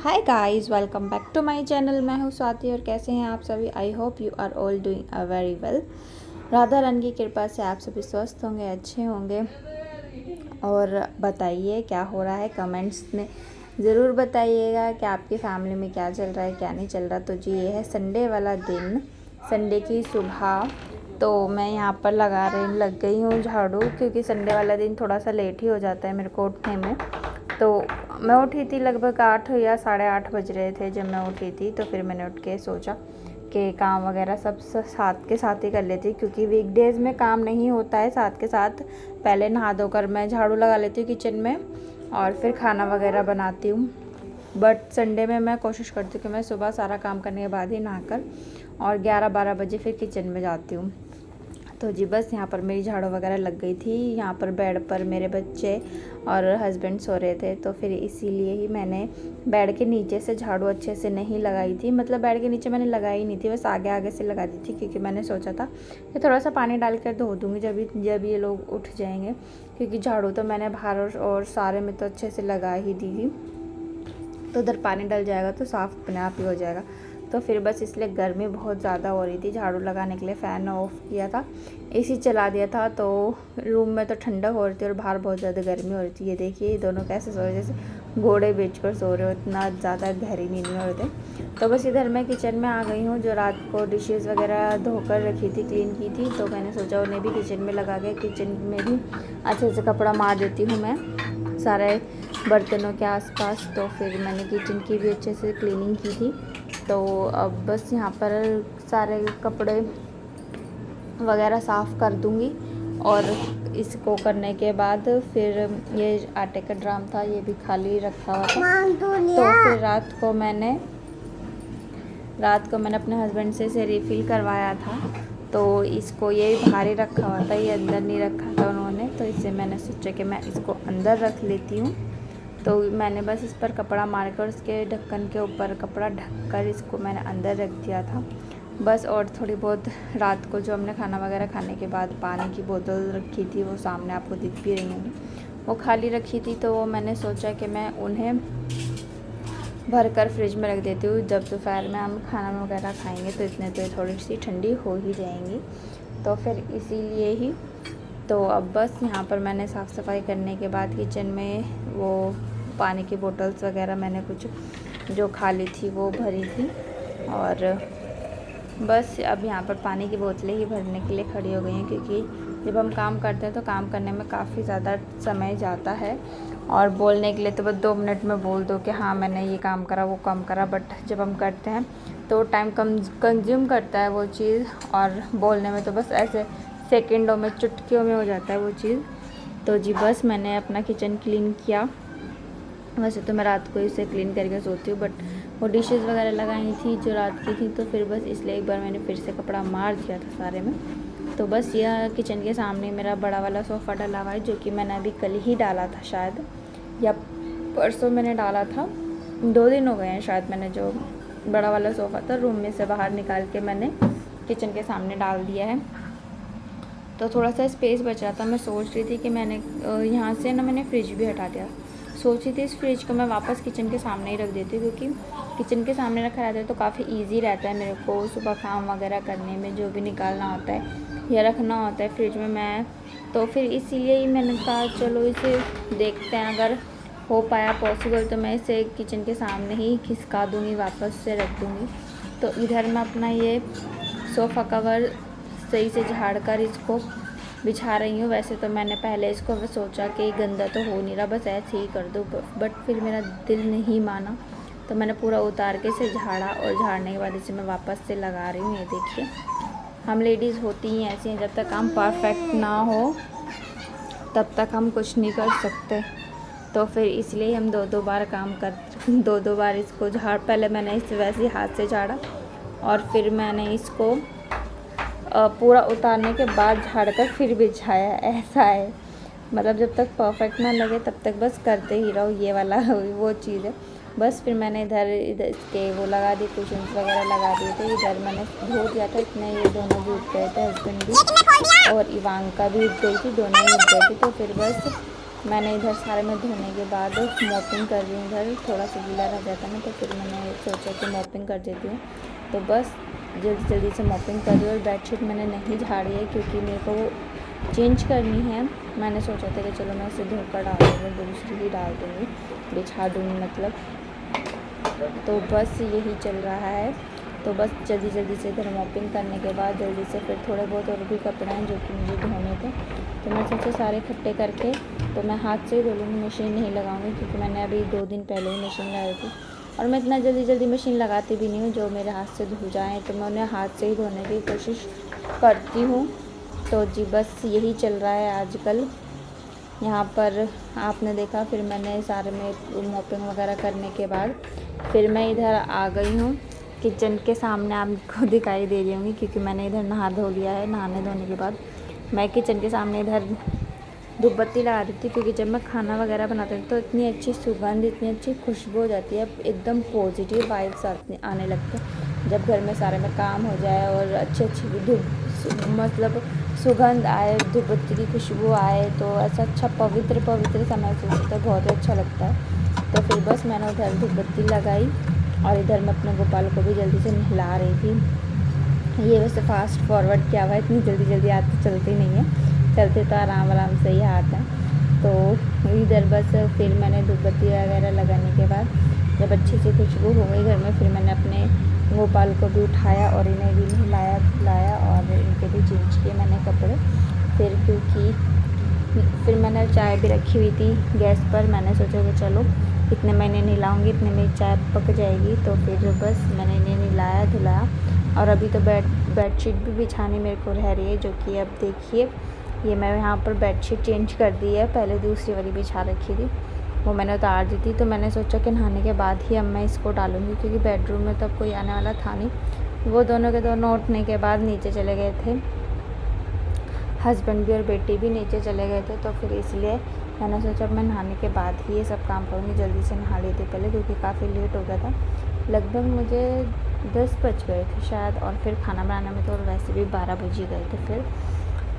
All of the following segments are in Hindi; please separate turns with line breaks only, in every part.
Hi guys, welcome back to my channel. मैं हूँ स्वाति और कैसे हैं आप सभी। I hope you are all doing a very well. Radha Rani की कृपा से आप सभी स्वस्थ होंगे, अच्छे होंगे। और बताइए क्या हो रहा है, कमेंट्स में ज़रूर बताइएगा कि आपकी फैमिली में क्या चल रहा है, क्या नहीं चल रहा। तो जी, ये है संडे वाला दिन, संडे की सुबह। तो मैं यहाँ पर लग गई हूँ झाड़ू, क्योंकि संडे वाला दिन थोड़ा सा लेट ही हो जाता है मेरे को उठने में। तो मैं उठी थी लगभग 8 या 8:30 बज रहे थे जब मैं उठी थी। तो फिर मैंने उठ के सोचा कि काम वगैरह सब साथ के साथ ही कर लेती, क्योंकि वीकडेज़ में काम नहीं होता है साथ के साथ। पहले नहा धोकर मैं झाड़ू लगा लेती हूँ किचन में और फिर खाना वगैरह बनाती हूँ। बट संडे में मैं कोशिश करती हूँ कि मैं सुबह सारा काम करने के बाद ही नहाकर और 11-12 बजे फिर किचन में जाती हूँ। तो जी बस यहाँ पर मेरी झाड़ू वगैरह लग गई थी। यहाँ पर बेड पर मेरे बच्चे और हस्बैंड सो रहे थे, तो फिर इसीलिए ही मैंने बेड के नीचे से झाड़ू अच्छे से नहीं लगाई थी। मतलब बेड के नीचे मैंने लगाई नहीं थी, बस आगे आगे से लगा दी थी, क्योंकि मैंने सोचा था कि थोड़ा सा पानी डाल कर धो दूँगी जब ये लोग उठ जाएंगे। क्योंकि झाड़ू तो मैंने बाहर और सारे में तो अच्छे से लगा ही दी थी, तो उधर पानी डल जाएगा तो साफ़ अपने आप ही हो जाएगा। तो फिर बस इसलिए गर्मी बहुत ज़्यादा हो रही थी, झाड़ू लगाने के लिए फ़ैन ऑफ किया था, एसी चला दिया था। तो रूम में तो ठंडक हो रही थी और बाहर बहुत ज़्यादा गर्मी हो रही थी। ये देखिए ये दोनों कैसे सो रहे, जैसे घोड़े बेच कर सो रहे हो, इतना ज़्यादा गहरी नींद में हो रहे थे। तो बस इधर मैं किचन में आ गई हूँ। जो रात को डिशेज़ वगैरह धोकर रखी थी, क्लीन की थी, तो मैंने सोचा उन्हें भी किचन में लगा के किचन में भी अच्छे से कपड़ा मार देती हूँ मैं सारे बर्तनों के आसपास। तो फिर मैंने किचन की भी अच्छे से क्लीनिंग की थी। तो अब बस यहाँ पर सारे कपड़े वगैरह साफ़ कर दूँगी। और इसको करने के बाद फिर ये आटे का ड्राम था, ये भी खाली रखा हुआ था। तो फिर रात को मैंने अपने हस्बैंड से इसे रिफ़िल करवाया था। तो इसको ये बाहर ही रखा हुआ था, ये अंदर नहीं रखा था उन्होंने। तो इससे मैंने सोचा कि मैं इसको अंदर रख लेती हूँ। तो मैंने बस इस पर कपड़ा मारकर उसके ढक्कन के ऊपर कपड़ा ढककर इसको मैंने अंदर रख दिया था बस। और थोड़ी बहुत रात को जो हमने खाना वगैरह खाने के बाद पानी की बोतल रखी थी, वो सामने आपको दिख भी रही होंगी, वो खाली रखी थी। तो मैंने सोचा कि मैं उन्हें भर कर फ्रिज में रख देती हूँ। जब दोपहर में हम खाना वगैरह खाएंगे तो इतने तो थोड़ी सी ठंडी हो ही जाएंगी। तो फिर इसीलिए ही तो अब बस यहाँ पर मैंने साफ़ सफाई करने के बाद किचन में वो पानी की बोतल्स वगैरह मैंने कुछ जो खाली थी वो भरी थी। और बस अब यहाँ पर पानी की बोतलें ही भरने के लिए खड़ी हो गई हैं, क्योंकि जब हम काम करते हैं तो काम करने में काफ़ी ज़्यादा समय जाता है। और बोलने के लिए तो बस 2 मिनट में बोल दो कि हाँ मैंने ये काम करा वो काम करा, बट जब हम करते हैं तो टाइम कंज्यूम करता है वो चीज़। और बोलने में तो बस ऐसे सेकंडों में, चुटकियों में हो जाता है वो चीज़। तो जी बस मैंने अपना किचन क्लीन किया। वैसे तो मैं रात को इसे क्लीन करके सोती हूँ, बट वो डिशेज़ वगैरह लगाई थी जो रात की थी, तो फिर बस इसलिए एक बार मैंने फिर से कपड़ा मार दिया था सारे में। तो बस यह किचन के सामने मेरा बड़ा वाला सोफ़ा डला हुआ है, जो कि मैंने अभी कल ही डाला था शायद, या परसों मैंने डाला था। 2 दिन हो गए हैं शायद। मैंने जो बड़ा वाला सोफ़ा था रूम में से बाहर निकाल के मैंने किचन के सामने डाल दिया है। तो थोड़ा सा स्पेस बच रहा था। मैं सोच रही थी कि मैंने यहाँ से ना मैंने फ्रिज भी हटा दिया। सोची थी इस फ्रिज को मैं वापस किचन के सामने ही रख देती हूँ, क्योंकि किचन के सामने रखा रहता है तो काफ़ी इजी रहता है मेरे को सुबह काम वगैरह करने में, जो भी निकालना होता है या रखना होता है फ्रिज में मैं। तो फिर इसीलिए ही मैंने कहा चलो इसे देखते हैं, अगर हो पाया पॉसिबल तो मैं इसे किचन के सामने ही खिसका दूँगी, वापस से रख दूँगी। तो इधर मैं अपना ये सोफ़ा कवर सही से झाड़ कर इसको बिछा रही हूँ। वैसे तो मैंने पहले इसको सोचा कि गंदा तो हो नहीं रहा, बस ऐसे ही कर दो, बट फिर मेरा दिल नहीं माना। तो मैंने पूरा उतार के इसे झाड़ा, और झाड़ने के बाद इसे मैं वापस से लगा रही हूँ। ये देखिए, हम लेडीज़ होती ही ऐसी हैं, जब तक काम परफेक्ट ना हो तब तक हम कुछ नहीं कर सकते। तो फिर इसलिए हम 2-2 बार काम कर 2-2 बार इसको झाड़, पहले मैंने इसे वैसे ही हाथ से झाड़ा और फिर मैंने इसको पूरा उतारने के बाद झाड़कर फिर बिछाया। ऐसा है, मतलब जब तक परफेक्ट ना लगे तब तक बस करते ही रहो, ये वाला वो चीज़ है। बस फिर मैंने इधर इसके वो लगा दी, कुशन्स वगैरह लगा दिए थे। इधर मैंने धो दिया था, इतने ये दोनों भी उठ गए थे, हस्बैंड भी और इवांका भी उठ गई थी, दोनों ही उठ गए थे। तो फिर बस मैंने इधर सारे में धोने के बाद मॉपिंग कर रही हूँ। इधर थोड़ा सा गीला रह जाता ना, तो फिर मैंने सोचा कि मॉपिंग कर देती हूँ। तो बस जल्दी जल्दी से मॉपिंग कर रही हूँ। और बेडशीट मैंने नहीं झाड़ी है क्योंकि मेरे को वो चेंज करनी है। मैंने सोचा था कि चलो मैं इसे धोकर डाल दूँगी, दूसरी ही डाल दूँगी, बिछा दूँगी मतलब। तो बस यही चल रहा है। तो बस जल्दी जल्दी से इधर मॉपिंग करने के बाद जल्दी से फिर थोड़े बहुत और भी कपड़े हैं जो कि मुझे धोने थे। तो मैं सोचा सारे इकट्ठे करके तो मैं हाथ से ही धो लूँगी, मशीन नहीं लगाऊँगी क्योंकि मैंने अभी 2 दिन पहले ही मशीन लगाई थी। और मैं इतना जल्दी जल्दी मशीन लगाती भी नहीं हूँ, जो मेरे हाथ से धो जाएँ तो मैं उन्हें हाथ से ही धोने की कोशिश करती हूँ। तो जी बस यही चल रहा है आजकल। यहाँ पर आपने देखा, फिर मैंने सारे में मॉपिंग वगैरह करने के बाद फिर मैं इधर आ गई हूँ किचन के सामने। आपको दिखाई दे रही होंगी क्योंकि मैंने इधर नहा धो लिया है। नहाने धोने के बाद मैं किचन के सामने इधर धूप बत्ती लगा दी थी क्योंकि जब मैं खाना वगैरह बनाती हूँ तो इतनी अच्छी सुगंध, इतनी अच्छी खुशबू हो जाती है, एकदम पॉजिटिव वाइब्स आने लगते हैं जब घर में सारे में काम हो जाए और अच्छी धूप मतलब सुगंध आए, धूप बत्ती की खुशबू आए तो ऐसा अच्छा पवित्र सा महसूस होता है, बहुत ही अच्छा लगता है। तो फिर बस मैंने उधर धूप बत्ती लगाई और इधर मैं अपने गोपाल को भी जल्दी से नहला रही थी। ये वैसे फास्ट फॉरवर्ड क्या हुआ, इतनी जल्दी जल्दी हाथ तो चलती नहीं है, चलते तो आराम आराम से ही हाथ है। तो इधर बस फिर मैंने धूप बत्ती वगैरह लगाने के बाद जब अच्छी सी खुशबू हो गई घर में, फिर मैंने अपने गोपाल को भी उठाया और इन्हें भी नहलाया धुलाया और इनके भी चेंज किए मैंने कपड़े। फिर क्योंकि फिर मैंने चाय भी रखी हुई थी गैस पर, मैंने सोचा कि चलो इतने महीने नहलाऊँगी, इतने में चाय पक जाएगी। तो फिर बस मैंने इन्हें नहलाया धुलाया और अभी तो बेडशीट भी बिछानी मेरे को रह रही है, जो कि अब देखिए ये मैं यहाँ पर बेडशीट चेंज कर दी है। पहले दूसरी वाली बिछा रखी थी, वो मैंने उतार दी थी। तो मैंने सोचा कि नहाने के बाद ही अब मैं इसको डालूँगी क्योंकि बेडरूम में तो अब कोई आने वाला था नहीं। वो दोनों के दोनों उठने के बाद नीचे चले गए थे, हस्बैंड भी और बेटी भी नीचे चले गए थे। तो फिर इसलिए मैंने सोचा मैं नहाने के बाद ही ये सब काम करूँगी। जल्दी से नहा लेती पहले क्योंकि काफ़ी लेट हो गया था, लगभग मुझे 10 बज गए थे शायद। और फिर खाना बनाने में तो वैसे भी 12 बज ही गए थे, फिर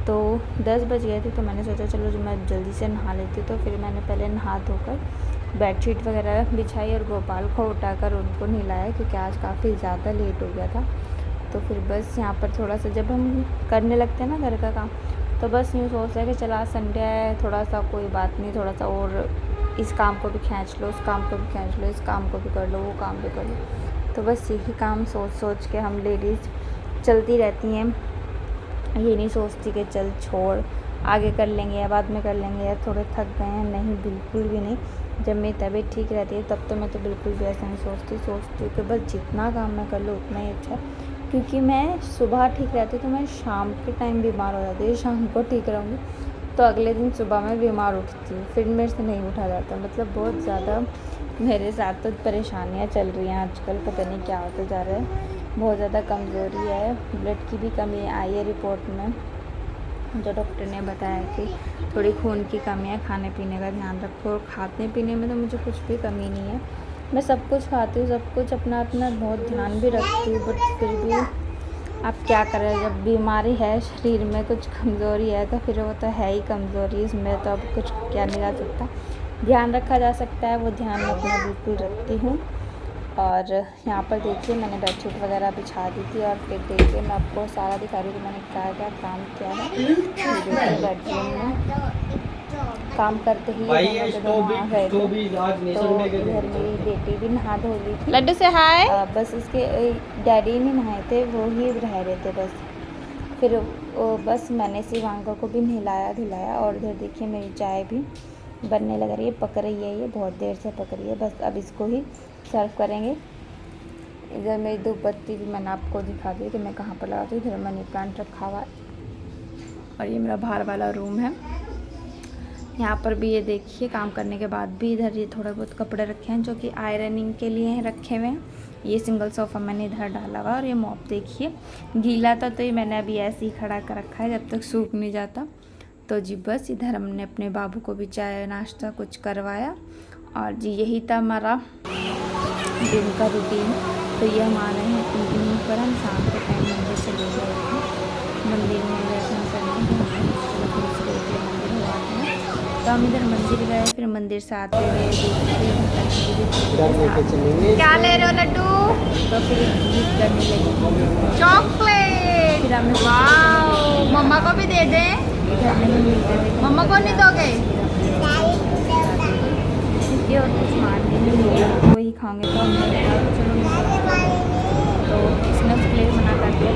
तो 10 बज गए थे। तो मैंने सोचा चलो जो मैं जल्दी से नहा लेती। तो फिर मैंने पहले नहा धोकर बेडशीट वगैरह बिछाई और गोपाल को उठाकर उनको नहलाया क्योंकि आज काफ़ी ज़्यादा लेट हो गया था। तो फिर बस यहाँ पर थोड़ा सा जब हम करने लगते हैं ना घर का काम, तो बस यूँ सोचते हैं कि चला संडे है, थोड़ा सा कोई बात नहीं, थोड़ा सा और इस काम को भी खींच लो, उस काम को भी खींच लो, इस काम को भी कर लो, वो काम भी कर लो। तो बस यही काम सोच के हम लेडीज़ चलती रहती हैं। ये नहीं सोचती कि चल छोड़ आगे कर लेंगे या बाद में कर लेंगे या थोड़े थक गए हैं, नहीं बिल्कुल भी नहीं। जब मेरी तबीयत ठीक रहती है तब तो मैं तो बिल्कुल भी ऐसा नहीं सोचती हूँ कि बस जितना काम मैं कर लूँ उतना ही अच्छा। क्योंकि मैं सुबह ठीक रहती तो मैं शाम के टाइम बीमार हो जाती है, शाम को ठीक रहूँगी तो अगले दिन सुबह में बीमार उठती हूँ, फिर मेरे से नहीं उठा जाता। मतलब बहुत ज़्यादा मेरे साथ तो परेशानियाँ चल रही हैं आजकल, पता नहीं क्या होता जा रहा है। बहुत ज़्यादा कमज़ोरी है, ब्लड की भी कमी आई है रिपोर्ट में, जो डॉक्टर ने बताया कि थोड़ी खून की कमी है, खाने पीने का ध्यान रखो। और खाने पीने में तो मुझे कुछ भी कमी नहीं है, मैं सब कुछ खाती हूँ, सब कुछ अपना बहुत ध्यान भी रखती हूँ। बट फिर भी आप क्या करें, जब बीमारी है शरीर में, कुछ कमज़ोरी है तो फिर वो तो है ही कमज़ोरी, इसमें तो अब कुछ क्या नहीं जा सकता। ध्यान रखा जा सकता है, वो ध्यान मैं अपना बिल्कुल रखती हूँ। और यहाँ पर देखिए मैंने बेडशीट वगैरह बिछा दी थी और फिर देखिए मैं आपको सारा दिखा रही हूँ कि मैंने क्या क्या काम किया है। देखिए बेडरूम में काम करते ही दोनों के दोनों आ गए थे। तो इधर मेरी बेटी भी नहा धो ली थी,
लड्डू से हाय।
बस उसके डैडी नहीं नहाए थे, वो ही रह रहे थे बस। फिर बस मैंने शिवांका को भी नहलाया धुलाया और इधर देखिए मेरी चाय भी बनने लग रही है, पक रही है, ये बहुत देर से पक रही है। बस अब इसको ही सर्व करेंगे। इधर मेरी धूप बत्ती भी मैंने आपको दिखा दी कि मैं कहाँ पर लगाती हूँ। इधर मनी प्लांट रखा हुआ है और ये मेरा बाहर वाला रूम है। यहाँ पर भी ये देखिए काम करने के बाद भी इधर ये थोड़े बहुत कपड़े रखे हैं जो कि आयरनिंग के लिए रखे हुए हैं। ये सिंगल सोफ़ा मैंने इधर डाला हुआ और ये मॉप देखिए गीला था तो ये मैंने अभी ऐसे ही खड़ा कर रखा है जब तक सूख नहीं जाता। तो जी बस इधर हमने अपने बाबू को भी चाय नाश्ता कुछ करवाया और जी यही था हमारा दिन का रूटीन। तो ये हम आ रहे हैं इवनिंग पर, हम शाम के टाइम मंदिर चले गए थे, मंदिर में दर्शन करने मंदिर हुआ है। तो हम इधर मंदिर गए, फिर मंदिर से आते हुए
क्या ले रहे हो लड्डू?
तो फिर गिफ्ट करने लगी
चॉकलेट।
फिर हमें
वाओ, मम्मा को भी दे दे।
घर नहीं मिलते थे,
मम्मा को नहीं दोगे?
क्योंकि और कुछ मारने नहीं मिला, वही खाओगे तो हमने कहा चलो तो इसने उसके लिए मना कर दिया।